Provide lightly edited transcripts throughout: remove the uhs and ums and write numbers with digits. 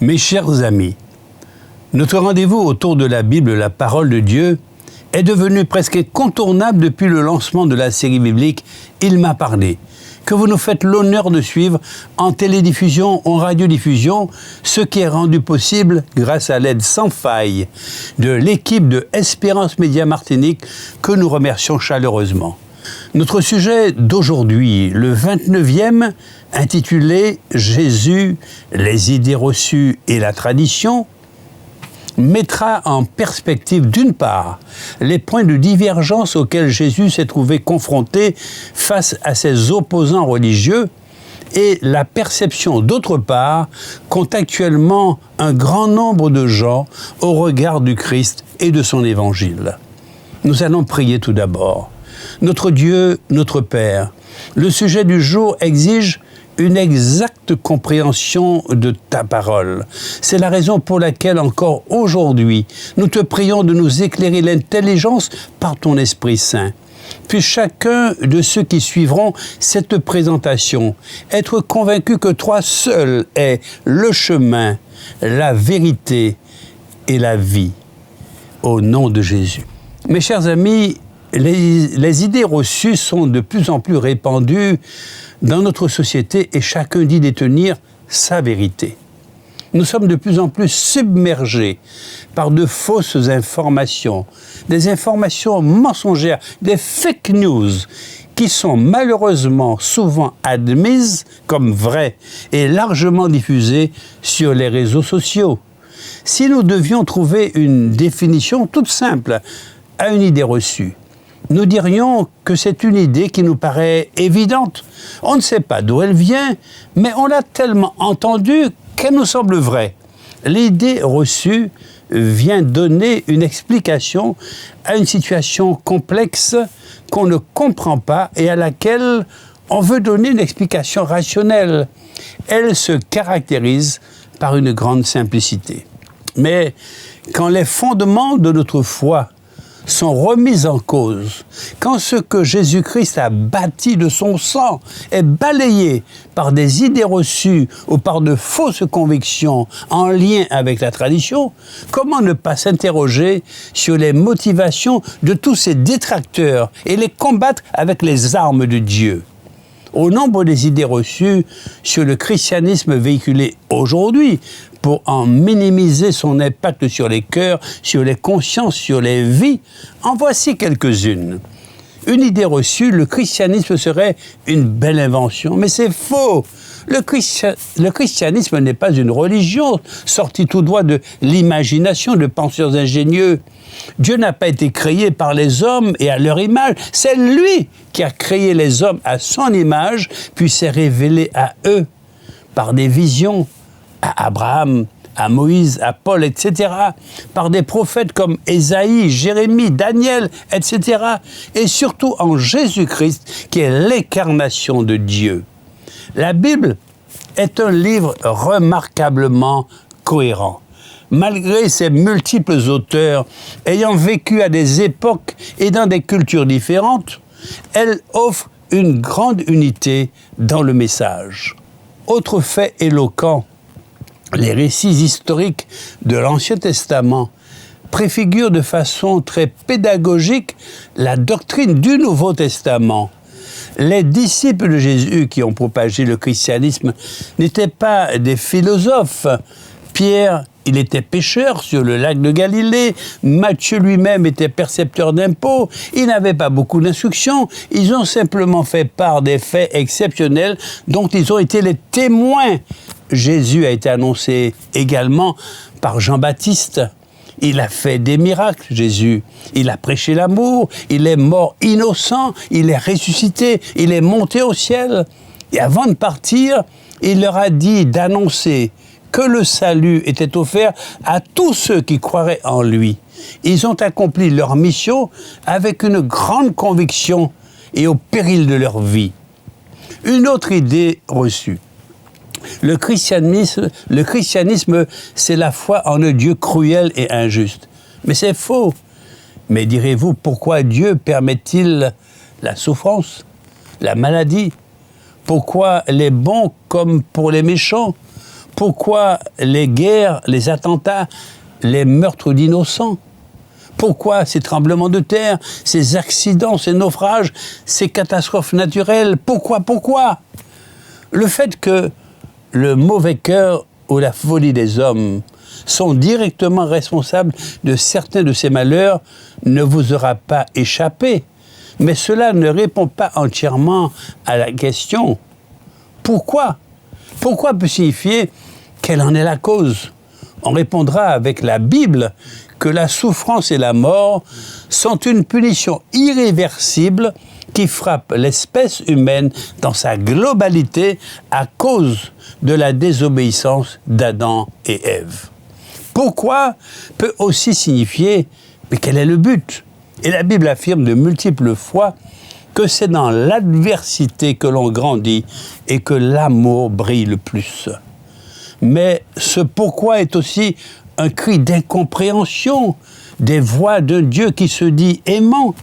Mes chers amis, notre rendez-vous autour de la Bible, la parole de Dieu, est devenu presque incontournable depuis le lancement de la série biblique « Il m'a parlé », que vous nous faites l'honneur de suivre en télédiffusion, en radiodiffusion, ce qui est rendu possible grâce à l'aide sans faille de l'équipe de Espérance Média Martinique que nous remercions chaleureusement. Notre sujet d'aujourd'hui, le 29e, intitulé « Jésus, les idées reçues et la tradition », mettra en perspective d'une part les points de divergence auxquels Jésus s'est trouvé confronté face à ses opposants religieux et la perception d'autre part qu'ont actuellement un grand nombre de gens au regard du Christ et de son évangile. Nous allons prier tout d'abord. Notre Dieu, notre Père, le sujet du jour exige une exacte compréhension de ta parole. C'est la raison pour laquelle encore aujourd'hui, nous te prions de nous éclairer l'intelligence par ton Esprit Saint. Puis chacun de ceux qui suivront cette présentation être convaincu que toi seul es le chemin, la vérité et la vie. Au nom de Jésus. Mes chers amis, les idées reçues sont de plus en plus répandues dans notre société et chacun dit détenir sa vérité. Nous sommes de plus en plus submergés par de fausses informations, des informations mensongères, des fake news qui sont malheureusement souvent admises comme vraies et largement diffusées sur les réseaux sociaux. Si nous devions trouver une définition toute simple à une idée reçue, nous dirions que c'est une idée qui nous paraît évidente. On ne sait pas d'où elle vient, mais on l'a tellement entendue qu'elle nous semble vraie. L'idée reçue vient donner une explication à une situation complexe qu'on ne comprend pas et à laquelle on veut donner une explication rationnelle. Elle se caractérise par une grande simplicité. Mais quand les fondements de notre foi sont remis en cause, quand ce que Jésus-Christ a bâti de son sang est balayé par des idées reçues ou par de fausses convictions en lien avec la tradition, comment ne pas s'interroger sur les motivations de tous ces détracteurs et les combattre avec les armes de Dieu? Au nombre des idées reçues sur le christianisme véhiculé aujourd'hui, pour en minimiser son impact sur les cœurs, sur les consciences, sur les vies, en voici quelques-unes. Une idée reçue, le christianisme serait une belle invention, mais c'est faux. Le christianisme n'est pas une religion sortie tout droit de l'imagination de penseurs ingénieux. Dieu n'a pas été créé par les hommes et à leur image. C'est lui qui a créé les hommes à son image, puis s'est révélé à eux par des visions, à Abraham, à Moïse, à Paul, etc., par des prophètes comme Ésaïe, Jérémie, Daniel, etc., et surtout en Jésus-Christ, qui est l'incarnation de Dieu. La Bible est un livre remarquablement cohérent. Malgré ses multiples auteurs ayant vécu à des époques et dans des cultures différentes, elle offre une grande unité dans le message. Autre fait éloquent, les récits historiques de l'Ancien Testament préfigurent de façon très pédagogique la doctrine du Nouveau Testament. Les disciples de Jésus qui ont propagé le christianisme n'étaient pas des philosophes. Pierre, il était pêcheur sur le lac de Galilée. Matthieu lui-même était percepteur d'impôts. Ils n'avaient pas beaucoup d'instructions. Ils ont simplement fait part des faits exceptionnels dont ils ont été les témoins. Jésus a été annoncé également par Jean-Baptiste. Il a fait des miracles, Jésus. Il a prêché l'amour. Il est mort innocent. Il est ressuscité. Il est monté au ciel. Et avant de partir, il leur a dit d'annoncer que le salut était offert à tous ceux qui croiraient en lui. Ils ont accompli leur mission avec une grande conviction et au péril de leur vie. Une autre idée reçue. Le christianisme, c'est la foi en un Dieu cruel et injuste. Mais c'est faux. Mais direz-vous, pourquoi Dieu permet-il la souffrance, la maladie? Pourquoi les bons comme pour les méchants? Pourquoi les guerres, les attentats, les meurtres d'innocents? Pourquoi ces tremblements de terre, ces accidents, ces naufrages, ces catastrophes naturelles? Pourquoi? Le fait que le mauvais cœur ou la folie des hommes sont directement responsables de certains de ces malheurs ne vous aura pas échappé. Mais cela ne répond pas entièrement à la question. Pourquoi? Pourquoi peut signifier quelle en est la cause? On répondra avec la Bible que la souffrance et la mort sont une punition irréversible qui frappe l'espèce humaine dans sa globalité à cause de la désobéissance d'Adam et Ève. Pourquoi peut aussi signifier, mais quel est le but? Et la Bible affirme de multiples fois que c'est dans l'adversité que l'on grandit et que l'amour brille le plus. Mais ce pourquoi est aussi un cri d'incompréhension des voix d'un Dieu qui se dit aimant.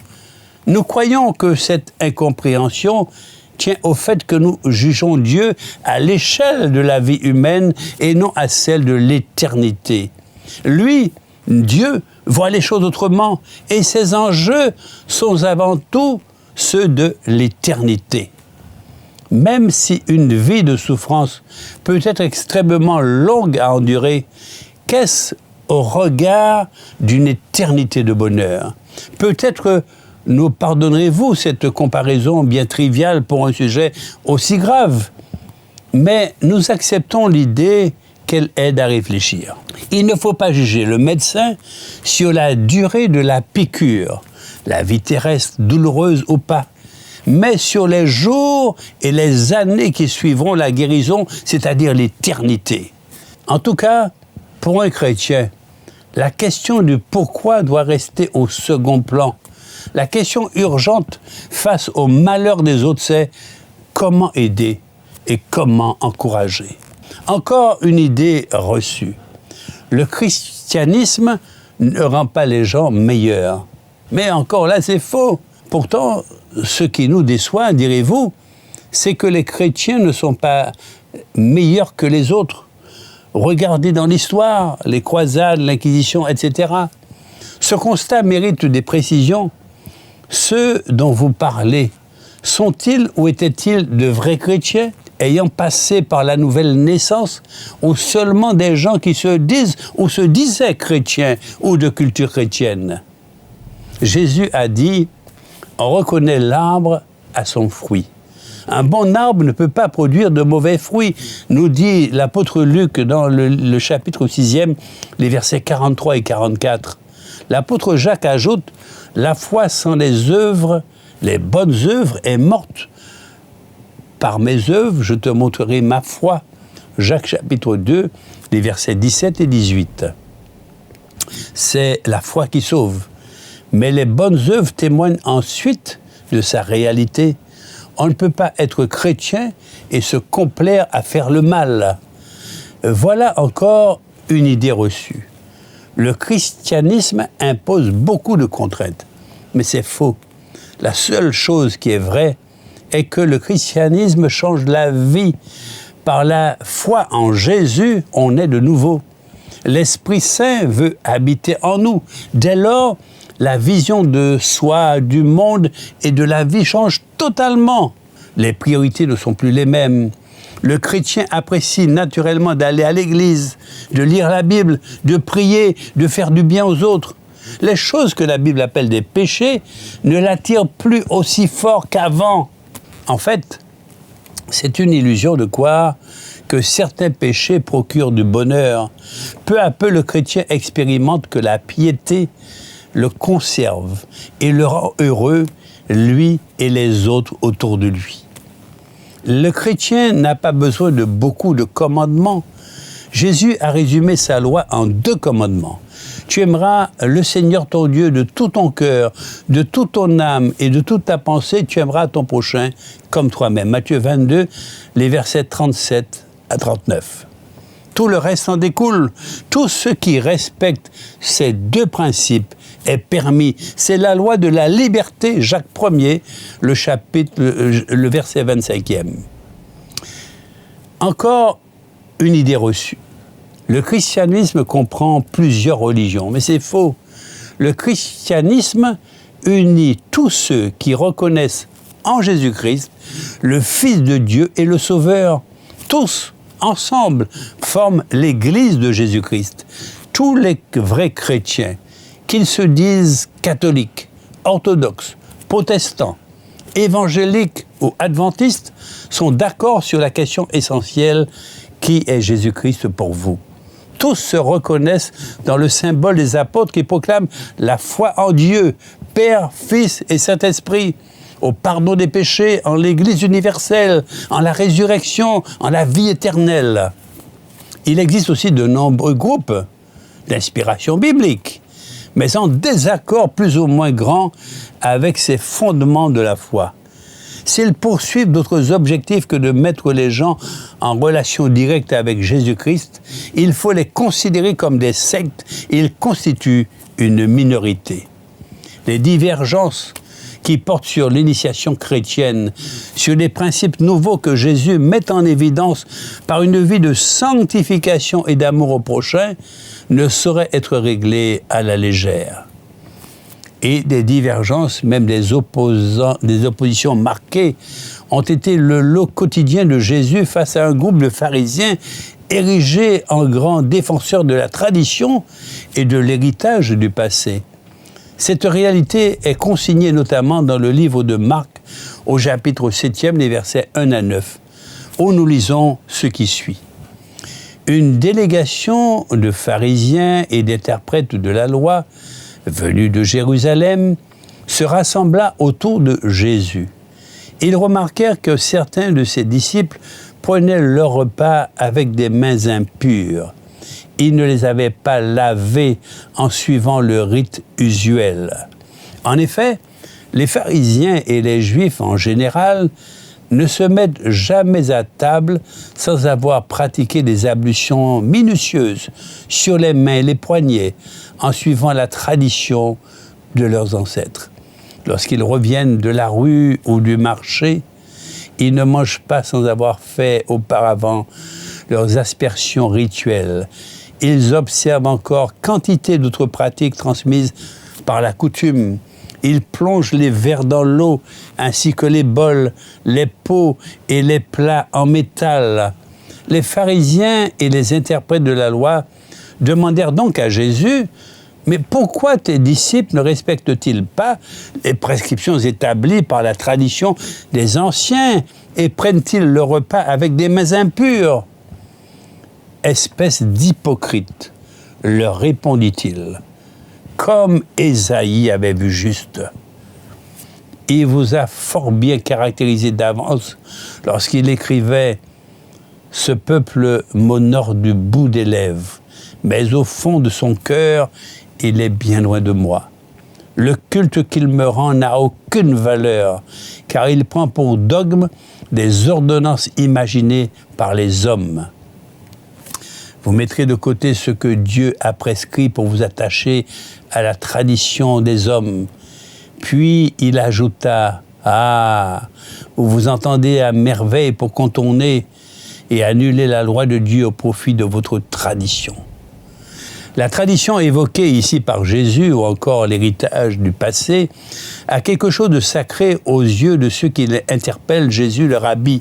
Nous croyons que cette incompréhension tient au fait que nous jugeons Dieu à l'échelle de la vie humaine et non à celle de l'éternité. Lui, Dieu, voit les choses autrement et ses enjeux sont avant tout ceux de l'éternité. Même si une vie de souffrance peut être extrêmement longue à endurer, qu'est-ce au regard d'une éternité de bonheur? Peut-être nous pardonnerez-vous cette comparaison bien triviale pour un sujet aussi grave, mais nous acceptons l'idée qu'elle aide à réfléchir. Il ne faut pas juger le médecin sur la durée de la piqûre, la vie terrestre douloureuse ou pas, mais sur les jours et les années qui suivront la guérison, c'est-à-dire l'éternité. En tout cas, pour un chrétien, la question du pourquoi doit rester au second plan. La question urgente face au malheur des autres, c'est comment aider et comment encourager. Encore une idée reçue. Le christianisme ne rend pas les gens meilleurs. Mais encore là, c'est faux. Pourtant, ce qui nous déçoit, direz-vous, c'est que les chrétiens ne sont pas meilleurs que les autres. Regardez dans l'histoire, les croisades, l'Inquisition, etc. Ce constat mérite des précisions. Ceux dont vous parlez, sont-ils ou étaient-ils de vrais chrétiens, ayant passé par la nouvelle naissance, ou seulement des gens qui se disent ou se disaient chrétiens ou de culture chrétienne? Jésus a dit « On reconnaît l'arbre à son fruit ». Un bon arbre ne peut pas produire de mauvais fruits, nous dit l'apôtre Luc dans le chapitre 6e, les versets 43 et 44. L'apôtre Jacques ajoute « La foi sans les œuvres, les bonnes œuvres, est morte. Par mes œuvres, je te montrerai ma foi. » Jacques chapitre 2, les versets 17 et 18. C'est la foi qui sauve. Mais les bonnes œuvres témoignent ensuite de sa réalité. On ne peut pas être chrétien et se complaire à faire le mal. Voilà encore une idée reçue. Le christianisme impose beaucoup de contraintes, mais c'est faux. La seule chose qui est vraie est que le christianisme change la vie. Par la foi en Jésus, on est de nouveau. L'Esprit Saint veut habiter en nous. Dès lors, la vision de soi, du monde et de la vie change totalement. Les priorités ne sont plus les mêmes. Le chrétien apprécie naturellement d'aller à l'église, de lire la Bible, de prier, de faire du bien aux autres. Les choses que la Bible appelle des péchés ne l'attirent plus aussi fort qu'avant. En fait, c'est une illusion de croire que certains péchés procurent du bonheur. Peu à peu, le chrétien expérimente que la piété le conserve et le rend heureux, lui et les autres autour de lui. Le chrétien n'a pas besoin de beaucoup de commandements. Jésus a résumé sa loi en 2 commandements. Tu aimeras le Seigneur ton Dieu de tout ton cœur, de toute ton âme et de toute ta pensée. Tu aimeras ton prochain comme toi-même. Matthieu 22, les versets 37 à 39. Tout le reste en découle. Tout ce qui respecte ces 2 principes est permis. C'est la loi de la liberté, Jacques 1er, le verset 25e. Encore une idée reçue. Le christianisme comprend plusieurs religions, mais c'est faux. Le christianisme unit tous ceux qui reconnaissent en Jésus-Christ le Fils de Dieu et le Sauveur. Tous, ensemble, forment l'Église de Jésus-Christ. Tous les vrais chrétiens, qu'ils se disent catholiques, orthodoxes, protestants, évangéliques ou adventistes, sont d'accord sur la question essentielle: qui est Jésus-Christ pour vous? Tous se reconnaissent dans le symbole des apôtres qui proclament la foi en Dieu, Père, Fils et Saint-Esprit, au pardon des péchés, en l'Église universelle, en la résurrection, en la vie éternelle. Il existe aussi de nombreux groupes d'inspiration biblique, mais en désaccord plus ou moins grand avec ces fondements de la foi. S'ils poursuivent d'autres objectifs que de mettre les gens en relation directe avec Jésus-Christ, il faut les considérer comme des sectes. Ils constituent une minorité. Les divergences qui portent sur l'initiation chrétienne, sur les principes nouveaux que Jésus met en évidence par une vie de sanctification et d'amour au prochain, ne sauraient être réglées à la légère. Et des divergences, même des oppositions marquées, ont été le lot quotidien de Jésus face à un groupe de pharisiens érigés en grands défenseurs de la tradition et de l'héritage du passé. Cette réalité est consignée notamment dans le livre de Marc, au chapitre 7e, les versets 1 à 9, où nous lisons ce qui suit. Une délégation de pharisiens et d'interprètes de la loi venus de Jérusalem, se rassembla autour de Jésus. Ils remarquèrent que certains de ses disciples prenaient leur repas avec des mains impures. Ils ne les avaient pas lavés en suivant le rite usuel. En effet, les pharisiens et les Juifs en général ne se mettent jamais à table sans avoir pratiqué des ablutions minutieuses sur les mains et les poignets, en suivant la tradition de leurs ancêtres. Lorsqu'ils reviennent de la rue ou du marché, ils ne mangent pas sans avoir fait auparavant leurs aspersions rituelles. Ils observent encore quantité d'autres pratiques transmises par la coutume. Ils plongent les verres dans l'eau, ainsi que les bols, les pots et les plats en métal. Les pharisiens et les interprètes de la loi demandèrent donc à Jésus: « Mais pourquoi tes disciples ne respectent-ils pas les prescriptions établies par la tradition des anciens et prennent-ils le repas avec des mains impures ?» Espèce d'hypocrite, leur répondit-il, comme Ésaïe avait vu juste. Il vous a fort bien caractérisé d'avance lorsqu'il écrivait « Ce peuple m'honore du bout des lèvres, mais au fond de son cœur, il est bien loin de moi. Le culte qu'il me rend n'a aucune valeur, car il prend pour dogme des ordonnances imaginées par les hommes. » Vous mettrez de côté ce que Dieu a prescrit pour vous attacher à la tradition des hommes. Puis il ajouta: « Ah, vous vous entendez à merveille pour contourner et annuler la loi de Dieu au profit de votre tradition. » La tradition évoquée ici par Jésus, ou encore l'héritage du passé, a quelque chose de sacré aux yeux de ceux qui interpellent Jésus, le rabbi.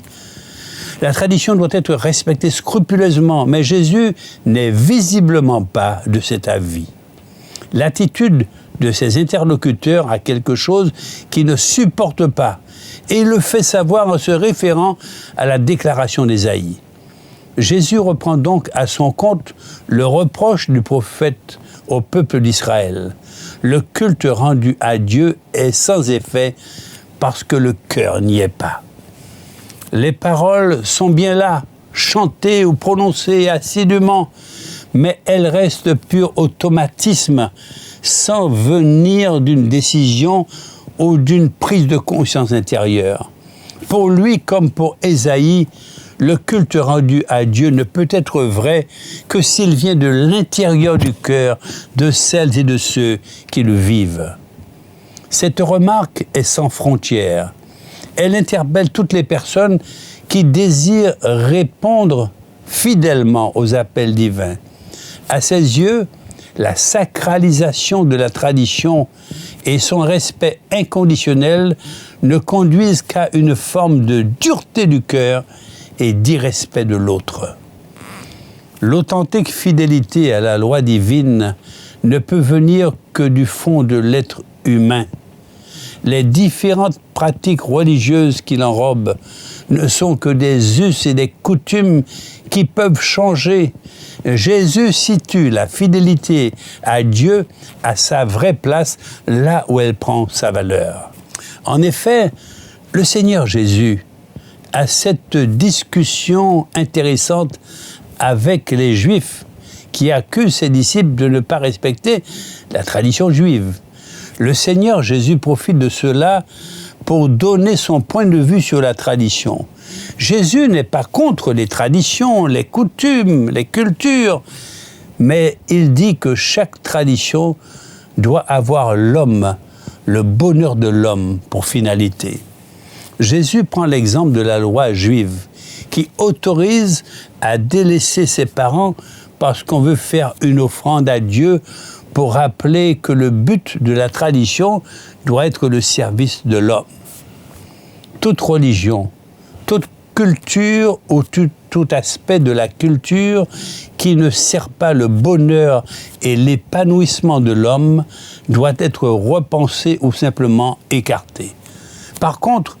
La tradition doit être respectée scrupuleusement, mais Jésus n'est visiblement pas de cet avis. L'attitude de ses interlocuteurs a quelque chose qu'il ne supporte pas, et il le fait savoir en se référant à la déclaration d'Ésaïe. Jésus reprend donc à son compte le reproche du prophète au peuple d'Israël. Le culte rendu à Dieu est sans effet parce que le cœur n'y est pas. Les paroles sont bien là, chantée ou prononcée assidûment, mais elle reste pur automatisme, sans venir d'une décision ou d'une prise de conscience intérieure. Pour lui, comme pour Ésaïe, le culte rendu à Dieu ne peut être vrai que s'il vient de l'intérieur du cœur de celles et de ceux qui le vivent. Cette remarque est sans frontières. Elle interpelle toutes les personnes qui désirent répondre fidèlement aux appels divins. À ses yeux, la sacralisation de la tradition et son respect inconditionnel ne conduisent qu'à une forme de dureté du cœur et d'irrespect de l'autre. L'authentique fidélité à la loi divine ne peut venir que du fond de l'être humain. Les différentes pratiques religieuses qui l'enrobent ne sont que des us et des coutumes qui peuvent changer. Jésus situe la fidélité à Dieu à sa vraie place, là où elle prend sa valeur. En effet, le Seigneur Jésus a cette discussion intéressante avec les Juifs qui accusent ses disciples de ne pas respecter la tradition juive. Le Seigneur Jésus profite de cela pour donner son point de vue sur la tradition. Jésus n'est pas contre les traditions, les coutumes, les cultures, mais il dit que chaque tradition doit avoir l'homme, le bonheur de l'homme pour finalité. Jésus prend l'exemple de la loi juive qui autorise à délaisser ses parents parce qu'on veut faire une offrande à Dieu pour rappeler que le but de la tradition doit être le service de l'homme. Toute religion, toute culture ou tout aspect de la culture qui ne sert pas le bonheur et l'épanouissement de l'homme doit être repensé ou simplement écarté. Par contre,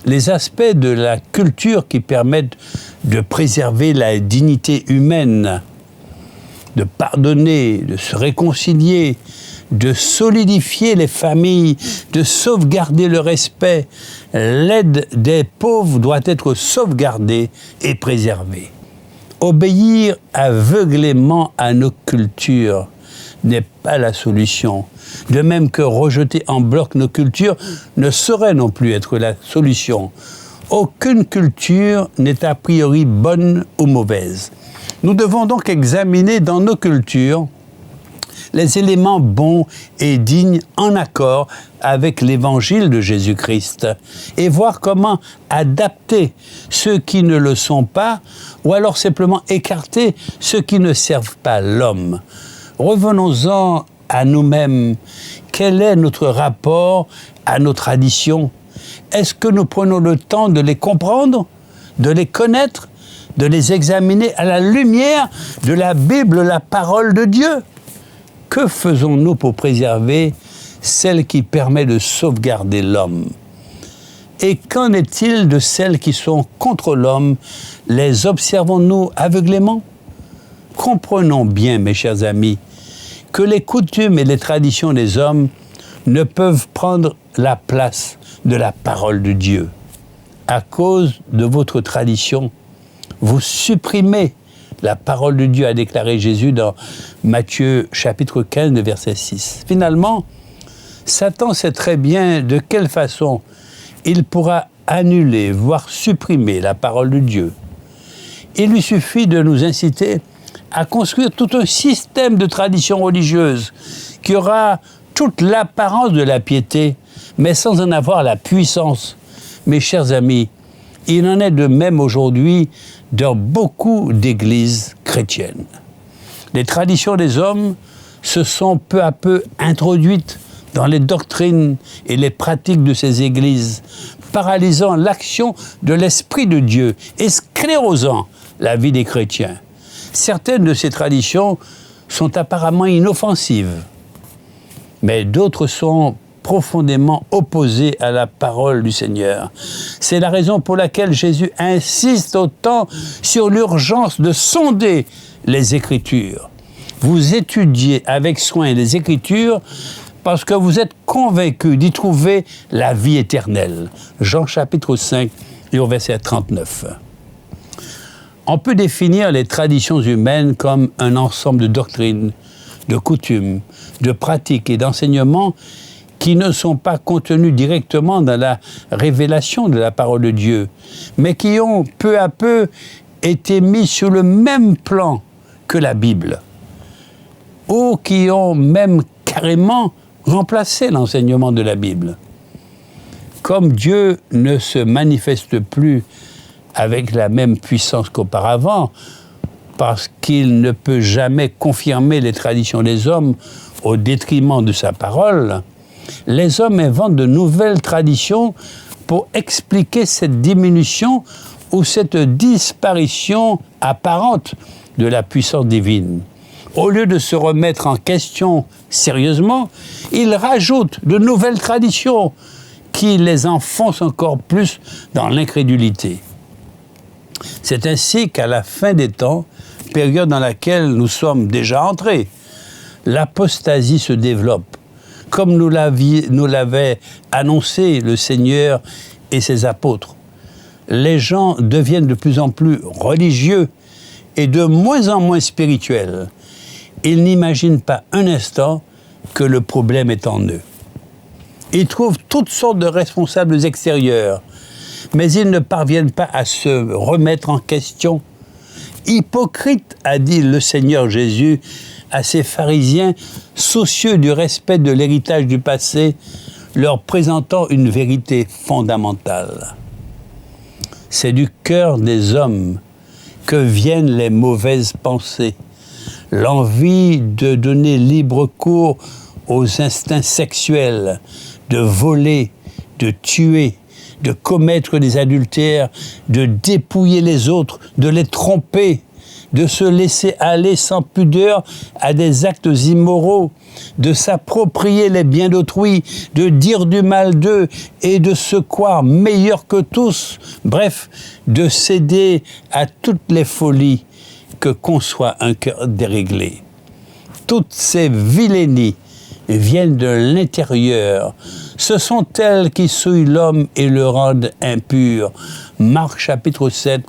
les aspects de la culture qui permettent de préserver la dignité humaine, de pardonner, de se réconcilier, de solidifier les familles, de sauvegarder le respect. L'aide des pauvres doit être sauvegardée et préservée. Obéir aveuglément à nos cultures n'est pas la solution. De même que rejeter en bloc nos cultures ne saurait non plus être la solution. Aucune culture n'est a priori bonne ou mauvaise. Nous devons donc examiner dans nos cultures les éléments bons et dignes en accord avec l'évangile de Jésus-Christ et voir comment adapter ceux qui ne le sont pas ou alors simplement écarter ceux qui ne servent pas l'homme. Revenons-en à nous-mêmes. Quel est notre rapport à nos traditions? Est-ce que nous prenons le temps de les comprendre, de les connaître, de les examiner à la lumière de la Bible, la parole de Dieu? Que faisons-nous pour préserver celle qui permet de sauvegarder l'homme? Et qu'en est-il de celles qui sont contre l'homme? Les observons-nous aveuglément? Comprenons bien, mes chers amis, que les coutumes et les traditions des hommes ne peuvent prendre la place de la parole de Dieu. À cause de votre tradition, vous supprimez la parole de Dieu, a déclaré Jésus dans Matthieu chapitre 15, verset 6. Finalement, Satan sait très bien de quelle façon il pourra annuler, voire supprimer la parole de Dieu. Il lui suffit de nous inciter à construire tout un système de traditions religieuses qui aura toute l'apparence de la piété, mais sans en avoir la puissance. Mes chers amis, il en est de même aujourd'hui dans beaucoup d'églises chrétiennes. Les traditions des hommes se sont peu à peu introduites dans les doctrines et les pratiques de ces églises, paralysant l'action de l'Esprit de Dieu et sclérosant la vie des chrétiens. Certaines de ces traditions sont apparemment inoffensives, mais d'autres sont profondément opposées à la parole du Seigneur. C'est la raison pour laquelle Jésus insiste autant sur l'urgence de sonder les Écritures. Vous étudiez avec soin les Écritures parce que vous êtes convaincus d'y trouver la vie éternelle. Jean chapitre 5 et au verset 39. On peut définir les traditions humaines comme un ensemble de doctrines, de coutumes, de pratiques et d'enseignements qui ne sont pas contenus directement dans la révélation de la parole de Dieu, mais qui ont peu à peu été mis sur le même plan que la Bible, ou qui ont même carrément remplacé l'enseignement de la Bible. Comme Dieu ne se manifeste plus avec la même puissance qu'auparavant, parce qu'il ne peut jamais confirmer les traditions des hommes au détriment de sa parole, les hommes inventent de nouvelles traditions pour expliquer cette diminution ou cette disparition apparente de la puissance divine. Au lieu de se remettre en question sérieusement, ils rajoutent de nouvelles traditions qui les enfoncent encore plus dans l'incrédulité. C'est ainsi qu'à la fin des temps, période dans laquelle nous sommes déjà entrés, l'apostasie se développe, comme nous l'avait annoncé le Seigneur et ses apôtres. Les gens deviennent de plus en plus religieux et de moins en moins spirituels. Ils n'imaginent pas un instant que le problème est en eux. Ils trouvent toutes sortes de responsables extérieurs, mais ils ne parviennent pas à se remettre en question. Hypocrite, a dit le Seigneur Jésus à ces pharisiens soucieux du respect de l'héritage du passé, leur présentant une vérité fondamentale. C'est du cœur des hommes que viennent les mauvaises pensées, l'envie de donner libre cours aux instincts sexuels, de voler, de tuer, de commettre des adultères, de dépouiller les autres, de les tromper, de se laisser aller sans pudeur à des actes immoraux, de s'approprier les biens d'autrui, de dire du mal d'eux et de se croire meilleur que tous, bref, de céder à toutes les folies que conçoit un cœur déréglé. Toutes ces vilainies viennent de l'intérieur. Ce sont elles qui souillent l'homme et le rendent impur. Marc chapitre 7,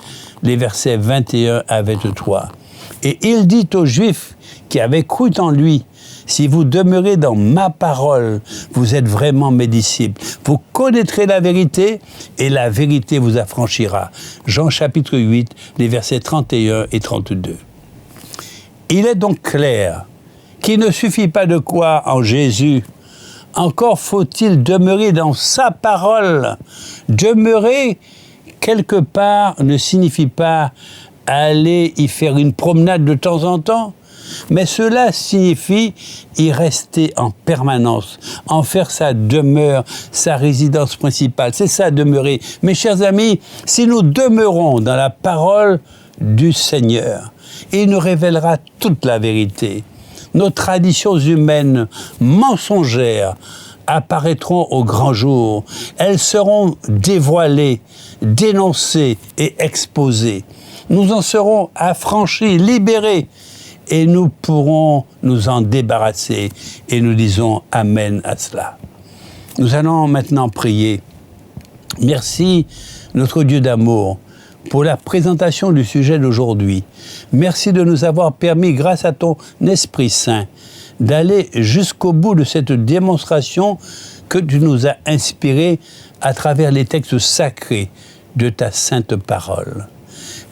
les versets 21 à 23. Et il dit aux Juifs qui avaient cru en lui, « Si vous demeurez dans ma parole, vous êtes vraiment mes disciples. Vous connaîtrez la vérité et la vérité vous affranchira. » Jean chapitre 8, les versets 31 et 32. Il est donc clair qu'il ne suffit pas de croire en Jésus. Encore faut-il demeurer dans sa parole. Demeurer quelque part ne signifie pas aller y faire une promenade de temps en temps, mais cela signifie y rester en permanence, en faire sa demeure, sa résidence principale. C'est ça, demeurer. Mes chers amis, si nous demeurons dans la parole du Seigneur, il nous révélera toute la vérité. Nos traditions humaines mensongères apparaîtront au grand jour. Elles seront dévoilées, dénoncées et exposées. Nous en serons affranchis, libérés, et nous pourrons nous en débarrasser. Et nous disons Amen à cela. Nous allons maintenant prier. Merci, notre Dieu d'amour, pour la présentation du sujet d'aujourd'hui. Merci de nous avoir permis, grâce à ton Esprit Saint, d'aller jusqu'au bout de cette démonstration que tu nous as inspirée à travers les textes sacrés de ta sainte parole.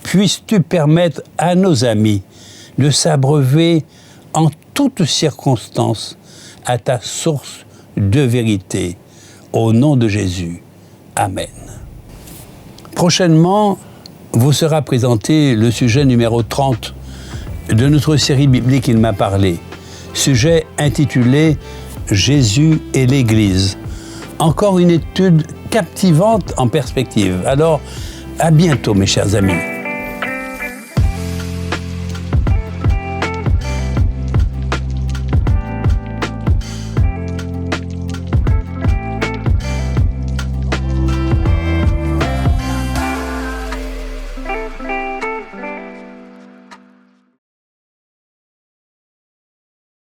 Puisses-tu permettre à nos amis de s'abreuver en toutes circonstances à ta source de vérité. Au nom de Jésus. Amen. Prochainement, vous sera présenté le sujet numéro 30 de notre série biblique « Il m'a parlé ». Sujet intitulé « Jésus et l'Église ». Encore une étude captivante en perspective. Alors, à bientôt mes chers amis.